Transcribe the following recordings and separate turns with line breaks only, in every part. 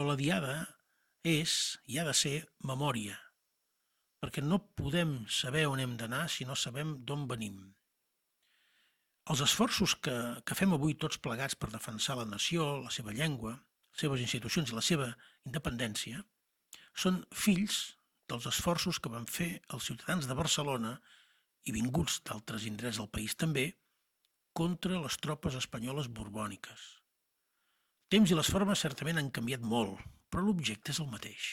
La diada és i ha de ser memòria, perquè no podem saber on hem d'anar si no sabem d'on venim. Els esforços que fem avui tots plegats per defensar la nació, la seva llengua, les seves institucions i la seva independència són fills dels esforços que van fer els ciutadans de Barcelona i vinguts d'altres indrets del país també contra les tropes espanyoles borbòniques. Temps i les formes certament han canviat molt, però l'objecte és el mateix.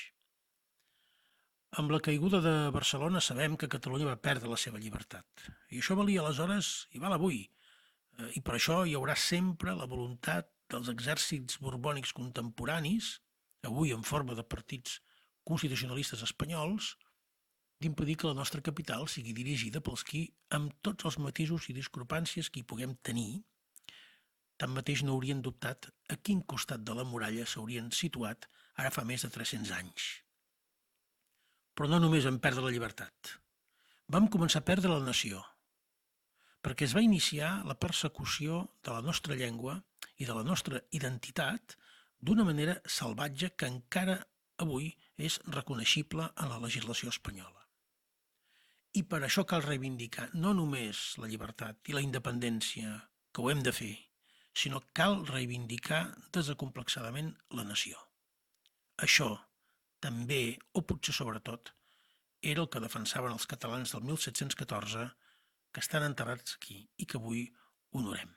Amb la caiguda de Barcelona sabem que Catalunya va perdre la seva llibertat. I això valia aleshores i val avui. I per això hi haurà sempre la voluntat dels exèrcits borbònics contemporanis, avui en forma de partits constitucionalistes espanyols, d'impedir que la nostra capital sigui dirigida pels qui, amb tots els matisos i discrepàncies que hi puguem tenir, tanmateix no haurien dubtat a quin costat de la muralla s'haurien situat ara fa més de 300 anys. Però no només vam perdre la llibertat. Vam començar a perdre la nació, perquè es va iniciar la persecució de la nostra llengua i de la nostra identitat d'una manera salvatge que encara avui és reconeixible en la legislació espanyola. I per això cal reivindicar no només la llibertat i la independència, que ho hem de fer, sinó cal reivindicar desacomplexadament la nació. Això també, o potser sobretot, era el que defensaven els catalans del 1714 que estan enterrats aquí i que avui honorem.